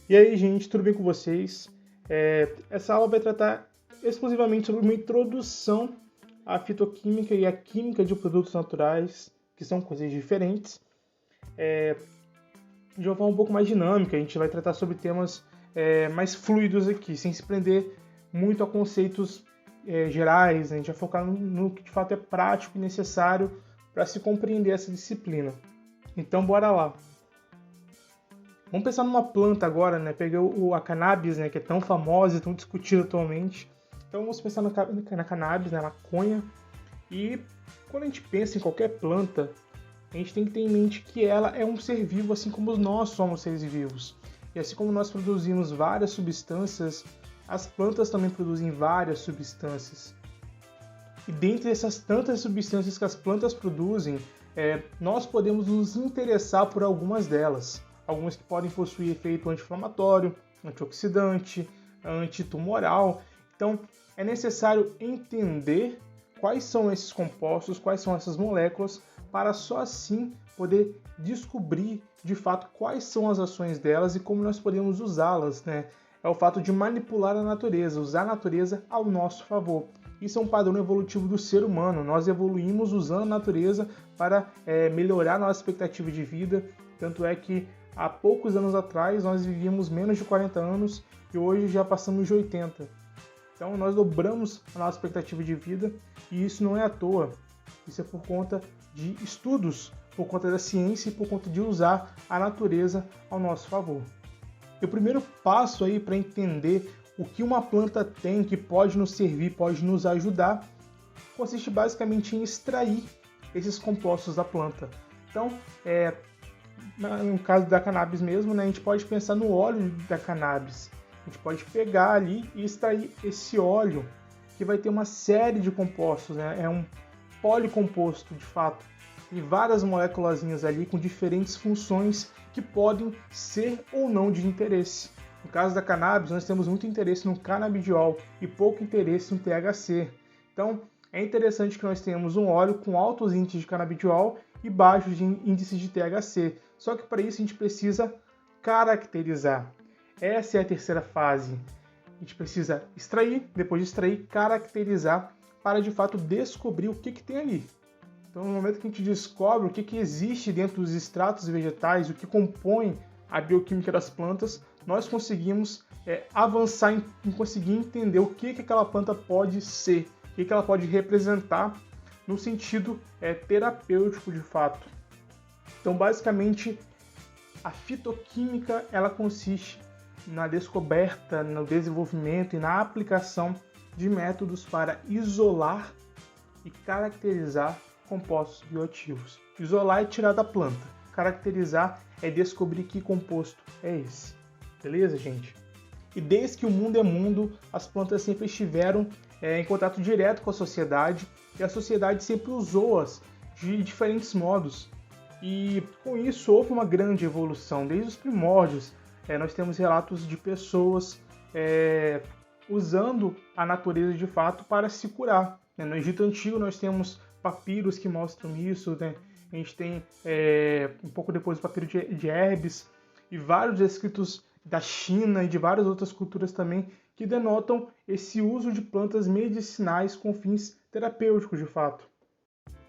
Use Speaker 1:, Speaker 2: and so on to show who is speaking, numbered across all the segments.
Speaker 1: E aí, gente, tudo bem com vocês? Essa aula vai tratar exclusivamente sobre uma introdução à fitoquímica e à química de produtos naturais, que são coisas diferentes. De uma forma um pouco mais dinâmica, a gente vai tratar sobre temas mais fluidos aqui, sem se prender muito a conceitos gerais. A gente vai focar no que de fato é prático e necessário para se compreender essa disciplina. Então, bora lá! Vamos pensar numa planta agora, né? Peguei a cannabis, né? Que é tão famosa e tão discutida atualmente. Então vamos pensar na cannabis, na maconha. E quando a gente pensa em qualquer planta, a gente tem que ter em mente que ela é um ser vivo, assim como nós somos seres vivos. E assim como nós produzimos várias substâncias, as plantas também produzem várias substâncias. E dentre essas tantas substâncias que as plantas produzem, nós podemos nos interessar por algumas delas. Algumas que podem possuir efeito anti-inflamatório, antioxidante, antitumoral. Então, é necessário entender quais são esses compostos, quais são essas moléculas, para só assim poder descobrir de fato quais são as ações delas e como nós podemos usá-las, né? É o fato de manipular a natureza, usar a natureza ao nosso favor. Isso é um padrão evolutivo do ser humano. Nós evoluímos usando a natureza para melhorar nossa expectativa de vida. Tanto é que há poucos anos atrás nós vivíamos menos de 40 anos e hoje já passamos de 80. Então nós dobramos a nossa expectativa de vida e isso não é à toa. Isso é por conta de estudos, por conta da ciência e por conta de usar a natureza ao nosso favor. E o primeiro passo aí para entender o que uma planta tem que pode nos servir, pode nos ajudar, consiste basicamente em extrair esses compostos da planta. Então, no caso da cannabis mesmo, né, a gente pode pensar no óleo da cannabis. A gente pode pegar ali e extrair esse óleo, que vai ter uma série de compostos, né? É um policomposto, de fato. E várias moléculas ali com diferentes funções que podem ser ou não de interesse. No caso da cannabis, nós temos muito interesse no canabidiol e pouco interesse no THC. Então, é interessante que nós tenhamos um óleo com altos índices de canabidiol e baixos índices de THC. Só que para isso a gente precisa caracterizar. Essa é a terceira fase. A gente precisa extrair, depois de extrair, caracterizar para de fato descobrir o que tem ali. Então, no momento que a gente descobre o que existe dentro dos extratos vegetais, o que compõe a bioquímica das plantas, nós conseguimos avançar em conseguir entender o que aquela planta pode ser, o que ela pode representar no sentido terapêutico de fato. Então, basicamente, a fitoquímica ela consiste na descoberta, no desenvolvimento e na aplicação de métodos para isolar e caracterizar compostos bioativos. Isolar é tirar da planta. Caracterizar é descobrir que composto é esse. Beleza, gente? E desde que o mundo é mundo, as plantas sempre estiveram em contato direto com a sociedade e a sociedade sempre usou-as de diferentes modos. E com isso houve uma grande evolução. Desde os primórdios, nós temos relatos de pessoas usando a natureza de fato para se curar. No Egito Antigo nós temos papiros que mostram isso, né? A gente tem um pouco depois o papiro de Herbes e vários escritos da China e de várias outras culturas também que denotam esse uso de plantas medicinais com fins terapêuticos de fato.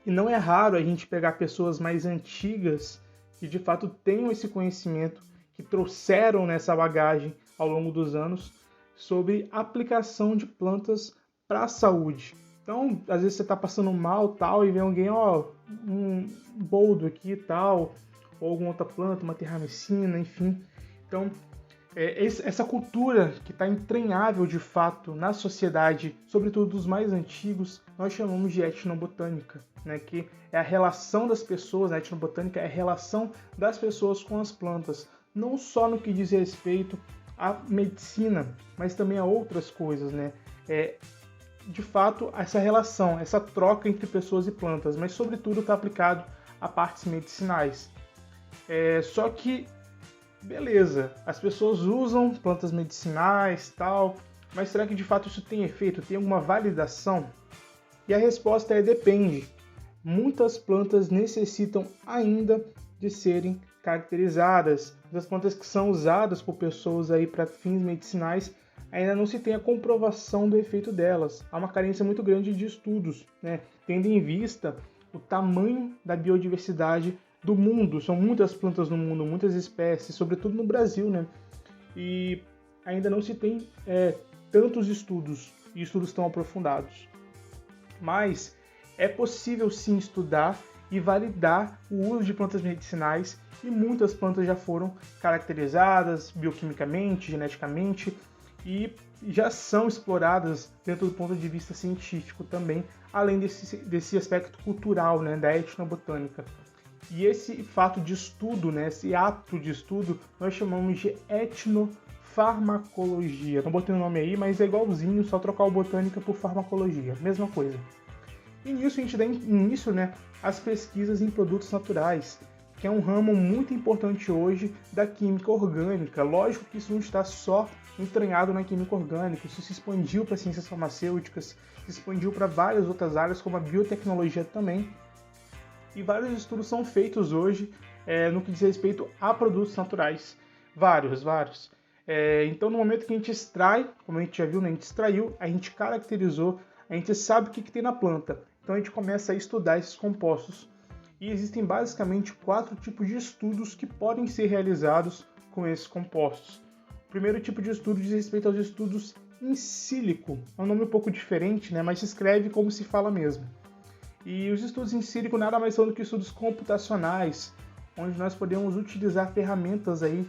Speaker 1: E não é raro a gente pegar pessoas mais antigas que de fato tenham esse conhecimento, que trouxeram nessa bagagem ao longo dos anos sobre aplicação de plantas para a saúde. Então, às vezes você está passando mal tal e vem alguém, um boldo aqui tal, ou alguma outra planta, uma terramecina, enfim. Então, essa cultura que está entranhável de fato na sociedade, sobretudo dos mais antigos, nós chamamos de etnobotânica, né? Que é a relação das pessoas, a etnobotânica é a relação das pessoas com as plantas, não só no que diz respeito à medicina, mas também a outras coisas, né? De fato, essa relação, essa troca entre pessoas e plantas, mas sobretudo está aplicado a partes medicinais. Só que, beleza, as pessoas usam plantas medicinais tal, mas será que de fato isso tem efeito? Tem alguma validação? E a resposta é depende. Muitas plantas necessitam ainda de serem caracterizadas, das plantas que são usadas por pessoas aí para fins medicinais, ainda não se tem a comprovação do efeito delas. Há uma carência muito grande de estudos, né? Tendo em vista o tamanho da biodiversidade do mundo. São muitas plantas no mundo, muitas espécies, sobretudo no Brasil, né? E ainda não se tem tantos estudos, e estudos tão aprofundados. Mas é possível sim estudar e validar o uso de plantas medicinais, e muitas plantas já foram caracterizadas bioquimicamente, geneticamente, e já são exploradas dentro do ponto de vista científico também, além desse aspecto cultural, né, da etnobotânica. E esse fato de estudo, né, esse ato de estudo, nós chamamos de etnofarmacologia. Não botei o nome aí, mas é igualzinho, só trocar o botânica por farmacologia, mesma coisa. E nisso a gente dá início, né, às pesquisas em produtos naturais, que é um ramo muito importante hoje da química orgânica. Lógico que isso não está só entranhado na química orgânica, isso se expandiu para ciências farmacêuticas, se expandiu para várias outras áreas, como a biotecnologia também. E vários estudos são feitos hoje no que diz respeito a produtos naturais. Vários. Então, no momento que a gente extrai, como a gente já viu, né, a gente extraiu, a gente caracterizou, a gente sabe o que tem na planta. Então, a gente começa a estudar esses compostos. E existem basicamente 4 tipos de estudos que podem ser realizados com esses compostos. O primeiro tipo de estudo diz respeito aos estudos in silico. É um nome um pouco diferente, né, mas se escreve como se fala mesmo. E os estudos in silico nada mais são do que estudos computacionais, onde nós podemos utilizar ferramentas aí,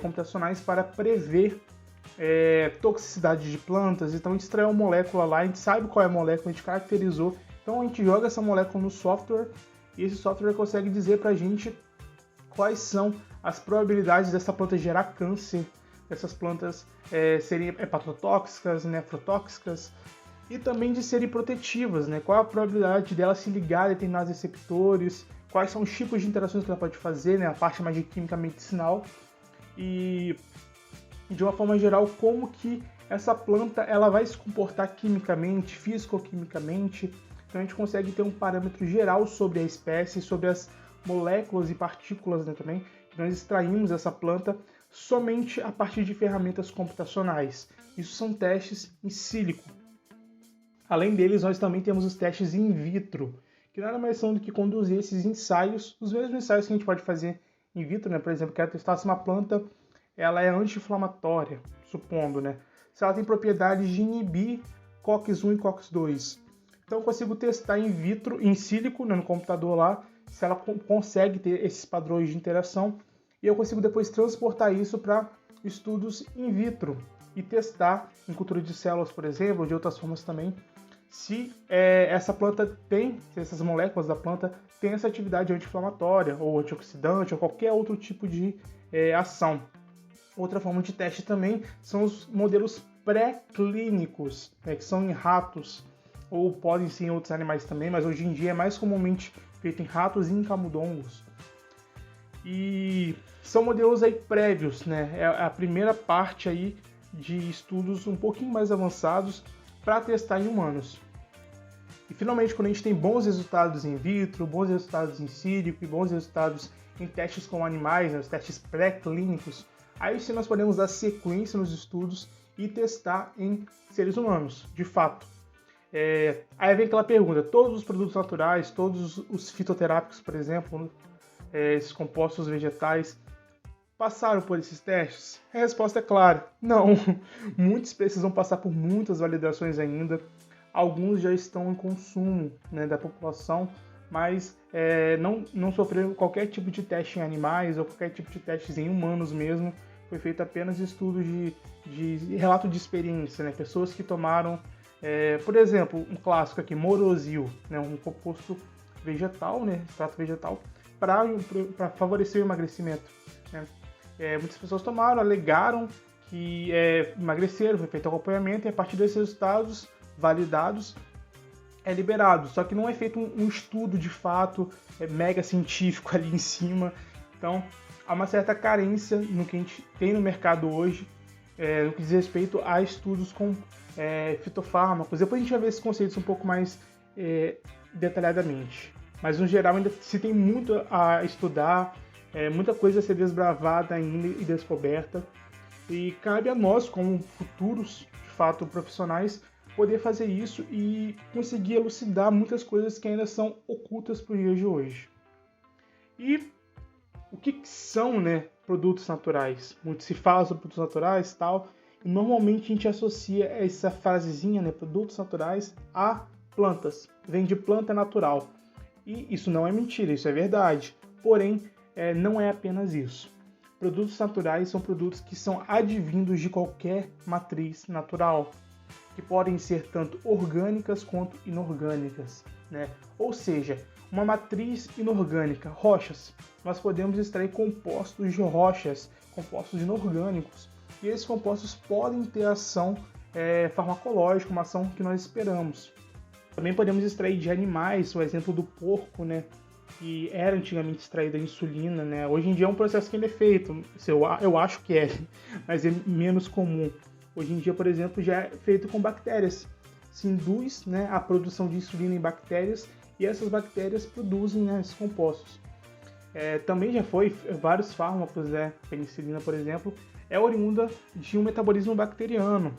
Speaker 1: computacionais para prever toxicidade de plantas. Então a gente extrai uma molécula lá, a gente sabe qual é a molécula, a gente caracterizou, então a gente joga essa molécula no software e esse software consegue dizer para a gente quais são as probabilidades dessa planta gerar câncer, dessas plantas serem hepatotóxicas, nefrotóxicas, e também de serem protetivas, né? Qual a probabilidade dela se ligar a determinados receptores, quais são os tipos de interações que ela pode fazer, né? A parte mais de química medicinal, e de uma forma geral como que essa planta ela vai se comportar quimicamente, fisicoquimicamente. Então a gente consegue ter um parâmetro geral sobre a espécie, sobre as moléculas e partículas, né, também. Nós extraímos essa planta somente a partir de ferramentas computacionais. Isso são testes in silico. Além deles, nós também temos os testes in vitro, que nada mais são do que conduzir esses ensaios, os mesmos ensaios que a gente pode fazer in vitro, né? Por exemplo, quero testar se uma planta ela é anti-inflamatória, supondo, né? Se ela tem propriedades de inibir COX-1 e COX-2. Então eu consigo testar in vitro, in silico, né, no computador lá, se ela consegue ter esses padrões de interação, e eu consigo depois transportar isso para estudos in vitro e testar em cultura de células, por exemplo, ou de outras formas também, se essa planta tem, se essas moléculas da planta têm essa atividade anti-inflamatória, ou antioxidante, ou qualquer outro tipo de ação. Outra forma de teste também são os modelos pré-clínicos, né, que são em ratos, ou podem ser em outros animais também, mas hoje em dia é mais comumente feito em ratos e em camundongos. E são modelos aí prévios, né? É a primeira parte aí de estudos um pouquinho mais avançados para testar em humanos. E finalmente, quando a gente tem bons resultados in vitro, bons resultados in silico e bons resultados em testes com animais, né, os testes pré-clínicos, aí sim nós podemos dar sequência nos estudos e testar em seres humanos, de fato. Aí vem aquela pergunta, todos os produtos naturais, todos os fitoterápicos, por exemplo, esses compostos vegetais, passaram por esses testes? A resposta é clara, não. Muitos precisam passar por muitas validações ainda. Alguns já estão em consumo, né, da população, mas não sofreram qualquer tipo de teste em animais ou qualquer tipo de testes em humanos mesmo. Foi feito apenas estudo de relato de experiência, né? Pessoas que tomaram, por exemplo, um clássico aqui, morosil, né? Um composto vegetal, né? Extrato vegetal, para favorecer o emagrecimento, né? Muitas pessoas tomaram, alegaram que emagreceram, foi feito acompanhamento e a partir desses resultados validados é liberado. Só que não é feito um estudo de fato mega científico ali em cima. Então há uma certa carência no que a gente tem no mercado hoje, no que diz respeito a estudos com fitofármacos. Depois a gente vai ver esses conceitos um pouco mais detalhadamente. Mas no geral ainda se tem muito a estudar, Muita coisa a ser desbravada ainda e descoberta. E cabe a nós, como futuros, de fato, profissionais, poder fazer isso e conseguir elucidar muitas coisas que ainda são ocultas para os dias de hoje. E o que são, né, produtos naturais? Muito se fala sobre produtos naturais e tal, e normalmente a gente associa essa frasezinha, né, produtos naturais, a plantas. Vem de planta natural. E isso não é mentira, isso é verdade. Porém, não é apenas isso. Produtos naturais são produtos que são advindos de qualquer matriz natural, que podem ser tanto orgânicas quanto inorgânicas, né? Ou seja, uma matriz inorgânica, rochas, nós podemos extrair compostos de rochas, compostos inorgânicos, e esses compostos podem ter ação farmacológica, uma ação que nós esperamos. Também podemos extrair de animais, o exemplo do porco, né? Que era antigamente extraída a insulina, né? Hoje em dia é um processo que ainda é feito, eu acho que é, mas é menos comum. Hoje em dia, por exemplo, já é feito com bactérias. Se induz, né, a produção de insulina em bactérias e essas bactérias produzem, né, esses compostos. Também já foi vários fármacos, penicilina, por exemplo, é oriunda de um metabolismo bacteriano.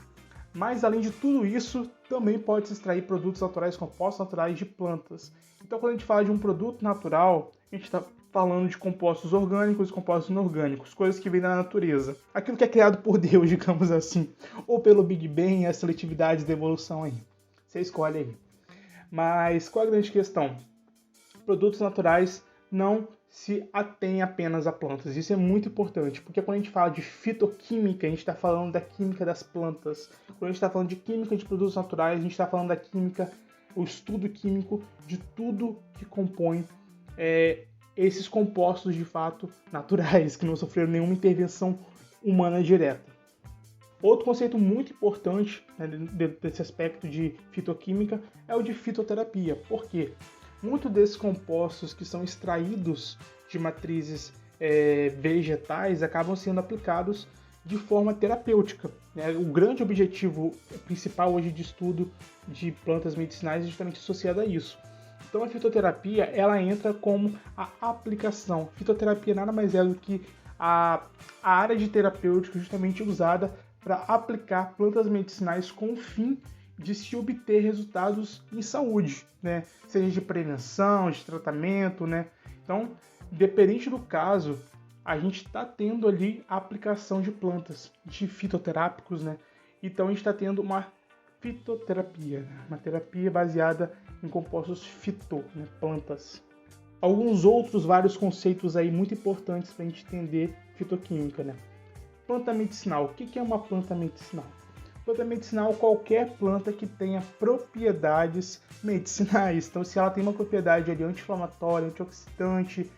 Speaker 1: Mas, além de tudo isso, também pode-se extrair produtos naturais, compostos naturais de plantas. Então, quando a gente fala de um produto natural, a gente está falando de compostos orgânicos e compostos inorgânicos, coisas que vêm da natureza. Aquilo que é criado por Deus, digamos assim, ou pelo Big Bang, a seletividade da evolução aí. Você escolhe aí. Mas qual é a grande questão? Produtos naturais não se atém apenas a plantas. Isso é muito importante, porque quando a gente fala de fitoquímica, a gente está falando da química das plantas. Quando a gente está falando de química de produtos naturais, a gente está falando da química, o estudo químico de tudo que compõe esses compostos de fato naturais, que não sofreram nenhuma intervenção humana direta. Outro conceito muito importante, né, desse aspecto de fitoquímica é o de fitoterapia. Por quê? Muitos desses compostos que são extraídos de matrizes vegetais acabam sendo aplicados de forma terapêutica, né? O grande objetivo principal hoje de estudo de plantas medicinais é justamente associado a isso. Então a fitoterapia, ela entra como a aplicação. Fitoterapia nada mais é do que a área de terapêutica justamente usada para aplicar plantas medicinais com o fim de se obter resultados em saúde, né? Seja de prevenção, de tratamento, né? Então, independente do caso, a gente está tendo ali a aplicação de plantas, de fitoterápicos, né? Então a gente está tendo uma fitoterapia, uma terapia baseada em compostos fito, né, plantas. Alguns outros vários conceitos aí muito importantes para a gente entender fitoquímica, né? Planta medicinal. O que é uma planta medicinal? Planta medicinal é qualquer planta que tenha propriedades medicinais. Então, se ela tem uma propriedade ali anti-inflamatória, antioxidante,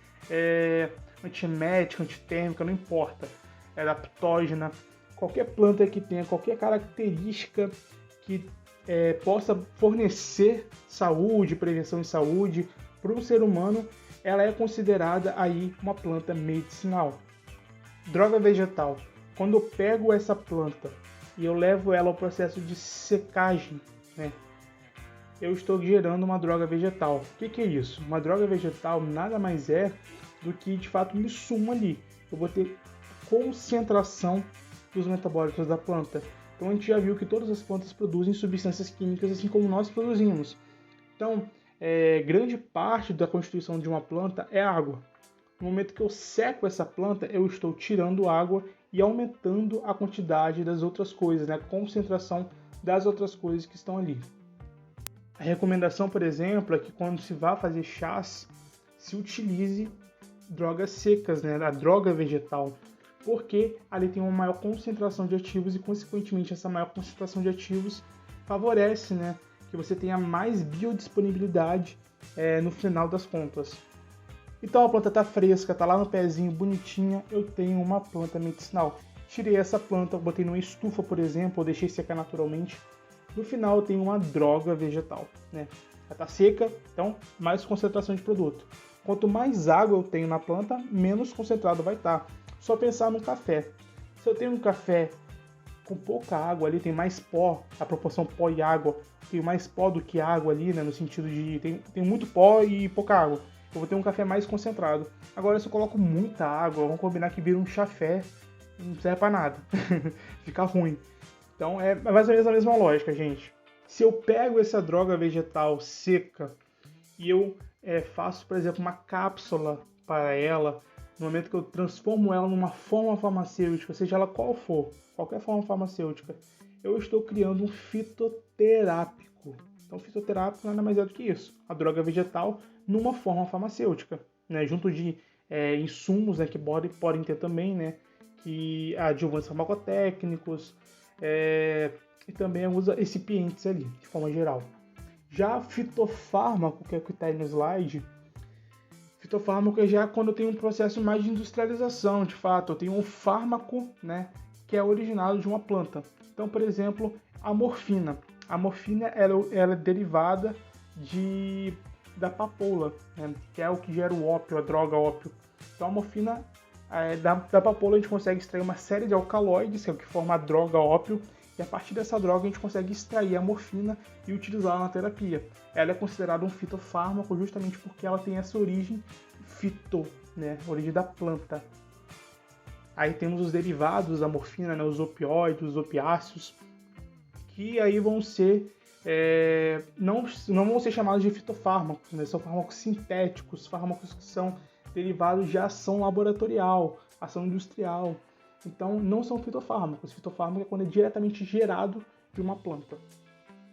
Speaker 1: antiemética, antitérmica, não importa, é adaptógena, qualquer planta que tenha qualquer característica que possa fornecer saúde, prevenção de saúde para um ser humano, ela é considerada aí uma planta medicinal. Droga vegetal. Quando eu pego essa planta e eu levo ela ao processo de secagem, né, eu estou gerando uma droga vegetal. O que é isso? Uma droga vegetal nada mais é do que, de fato, um insumo ali. Eu vou ter concentração dos metabólitos da planta. Então a gente já viu que todas as plantas produzem substâncias químicas assim como nós produzimos. Então, grande parte da constituição de uma planta é água. No momento que eu seco essa planta, eu estou tirando água e aumentando a quantidade das outras coisas, né? A concentração das outras coisas que estão ali. A recomendação, por exemplo, é que quando se vá fazer chás, se utilize drogas secas, né? A droga vegetal, porque ali tem uma maior concentração de ativos e, consequentemente, essa maior concentração de ativos favorece, né, que você tenha mais biodisponibilidade no final das contas. Então a planta está fresca, está lá no pezinho, bonitinha, eu tenho uma planta medicinal. Tirei essa planta, botei numa estufa, por exemplo, ou deixei secar naturalmente. No final eu tenho uma droga vegetal, né? Ela está seca, então mais concentração de produto. Quanto mais água eu tenho na planta, menos concentrado vai estar. Só pensar no café. Se eu tenho um café com pouca água ali, tem mais pó, a proporção pó e água, tem mais pó do que água ali, né, no sentido de tem muito pó e pouca água. eu vou ter um café mais concentrado. Agora, se eu coloco muita água, vamos combinar que vira um chafé, não serve pra nada. Fica ruim. Então, é mais ou menos a mesma lógica, gente. Se eu pego essa droga vegetal seca e eu faço, por exemplo, uma cápsula para ela, no momento que eu transformo ela numa forma farmacêutica, seja ela qual for, qualquer forma farmacêutica, eu estou criando um fitoterápico. Então, fitoterápico nada mais é do que isso, a droga vegetal numa forma farmacêutica, né? Junto de insumos, né, que podem ter também, né, que adjuvantes farmacotécnicos e também alguns recipientes ali, de forma geral. Já fitofármaco, que é o que está aí no slide, fitofármaco é já quando eu tenho um processo mais de industrialização, de fato. Eu tenho um fármaco, né, que é originado de uma planta. Então, por exemplo, a morfina. A morfina ela é derivada da papoula, né, que é o que gera o ópio, a droga ópio. Então, a morfina, da papoula a gente consegue extrair uma série de alcaloides, que é o que forma a droga ópio, e a partir dessa droga a gente consegue extrair a morfina e utilizá-la na terapia. Ela é considerada um fitofármaco justamente porque ela tem essa origem fito, né? Origem da planta. Aí temos os derivados da morfina, né? Os opioides, os opiáceos, que aí vão ser não vão ser chamados de fitofármacos, né? São fármacos sintéticos, fármacos que são derivados de ação laboratorial, ação industrial. Então, não são fitofármacos. Fitofármaco é quando é diretamente gerado de uma planta.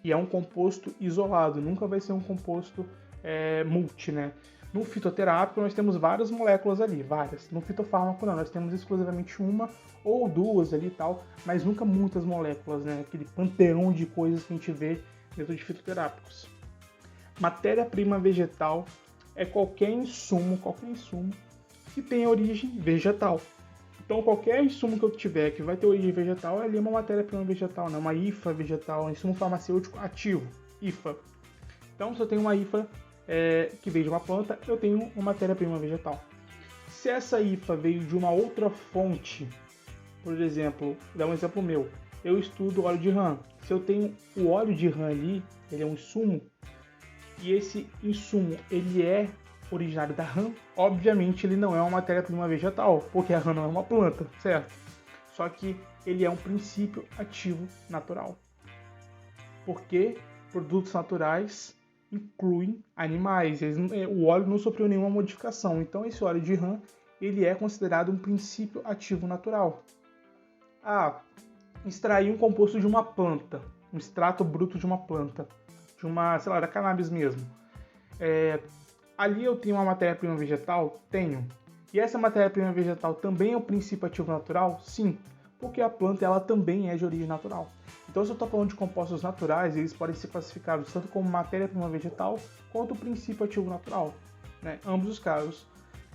Speaker 1: E é um composto isolado, nunca vai ser um composto multi, né? No fitoterápico, nós temos várias moléculas ali, várias. No fitofármaco, não, nós temos exclusivamente uma ou duas ali e tal, mas nunca muitas moléculas, né? Aquele panteão de coisas que a gente vê dentro de fitoterápicos. Matéria-prima vegetal é qualquer insumo que tenha origem vegetal. Então, qualquer insumo que eu tiver que vai ter origem vegetal, ali é uma matéria-prima vegetal, né? Uma IFA vegetal, um insumo farmacêutico ativo, IFA. Então, se eu tenho uma IFA que veio de uma planta, eu tenho uma matéria-prima vegetal. Se essa IFA veio de uma outra fonte, por exemplo, vou dar um exemplo meu, eu estudo óleo de rã. Se eu tenho o óleo de rã ali, ele é um insumo, e esse insumo ele é originário da rã, obviamente ele não é uma matéria-prima vegetal, porque a rã não é uma planta, certo? Só que ele é um princípio ativo natural. Porque produtos naturais incluem animais, o óleo não sofreu nenhuma modificação, então esse óleo de rã ele é considerado um princípio ativo natural. Extrair um composto de uma planta, um extrato bruto de uma planta, de uma, sei lá, da cannabis mesmo. Ali eu tenho uma matéria-prima vegetal? Tenho. E essa matéria-prima vegetal também é um princípio ativo natural? Sim, porque a planta ela também é de origem natural. Então, se eu estou falando de compostos naturais, eles podem ser classificados tanto como matéria-prima vegetal quanto princípio ativo natural, né? Ambos os casos.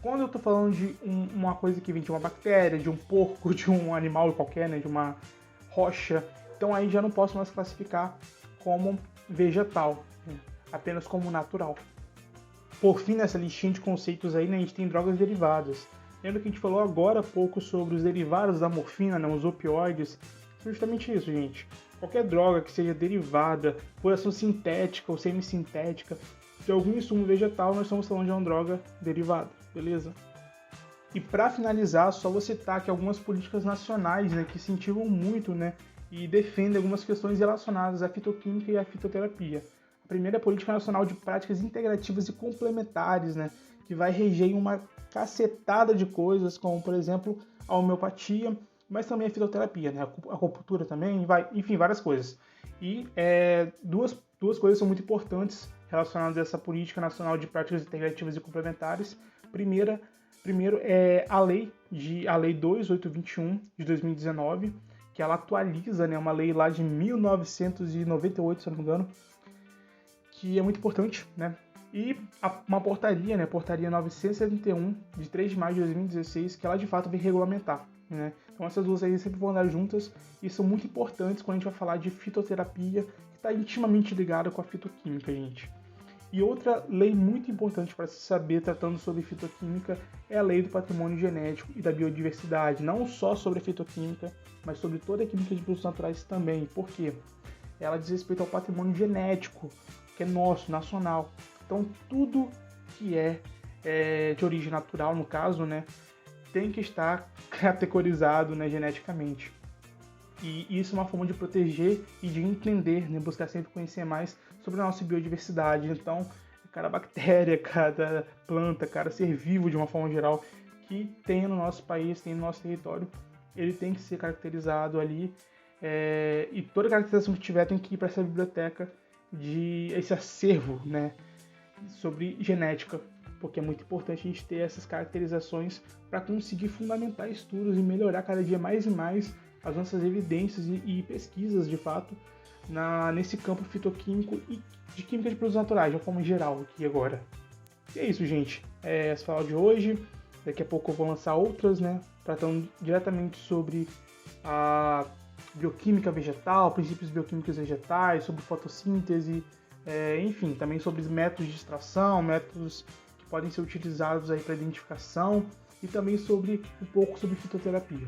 Speaker 1: Quando eu estou falando de uma coisa que vem de uma bactéria, de um porco, de um animal qualquer, né? De uma rocha, então aí já não posso mais classificar como vegetal, né? Apenas como natural. Por fim, nessa listinha de conceitos aí, né, a gente tem drogas derivadas. Lembra que a gente falou agora há pouco sobre os derivados da morfina, né, os opioides? Justamente isso, gente. Qualquer droga que seja derivada por ação sintética ou semissintética de algum insumo vegetal, nós estamos falando de uma droga derivada, beleza? E para finalizar, só vou citar aqui algumas políticas nacionais, né, que incentivam muito, né, e defendem algumas questões relacionadas à fitoquímica e à fitoterapia. A primeira é a Política Nacional de Práticas Integrativas e Complementares, né, que vai reger uma cacetada de coisas, como, por exemplo, a homeopatia, mas também a fitoterapia, né, a acupuntura também, enfim, várias coisas. E duas coisas são muito importantes relacionadas a essa Política Nacional de Práticas Integrativas e Complementares. Primeiro é a Lei 2.821 de 2019, que ela atualiza, né, uma lei lá de 1998, se eu não me engano, que é muito importante, né? E uma portaria, né? Portaria 971, de 3 de maio de 2016, que ela de fato vem regulamentar, né? Então essas duas aí sempre vão andar juntas e são muito importantes quando a gente vai falar de fitoterapia, que está intimamente ligada com a fitoquímica, gente. E outra lei muito importante para se saber tratando sobre fitoquímica é a Lei do Patrimônio Genético e da Biodiversidade, não só sobre a fitoquímica, mas sobre toda a química de produtos naturais também. Por quê? Ela diz respeito ao patrimônio genético, que é nosso, nacional. Então, tudo que é de origem natural, no caso, né, tem que estar categorizado, né, geneticamente. E isso é uma forma de proteger e de entender, né, buscar sempre conhecer mais sobre a nossa biodiversidade. Então, cada bactéria, cada planta, cada ser vivo, de uma forma geral, que tem no nosso país, tem no nosso território, ele tem que ser caracterizado ali. E toda caracterização que tiver tem que ir para essa biblioteca, esse acervo, né, sobre genética, porque é muito importante a gente ter essas caracterizações para conseguir fundamentar estudos e melhorar cada dia mais e mais as nossas evidências e pesquisas, de fato, nesse campo fitoquímico e de química de produtos naturais, de uma forma geral, aqui agora. E é isso, gente. Essa foi a aula de hoje. Daqui a pouco eu vou lançar outras, né, tratando diretamente sobre a bioquímica vegetal, princípios bioquímicos vegetais, sobre fotossíntese, enfim, também sobre métodos de extração, métodos que podem ser utilizados aí para identificação e também um pouco sobre fitoterapia.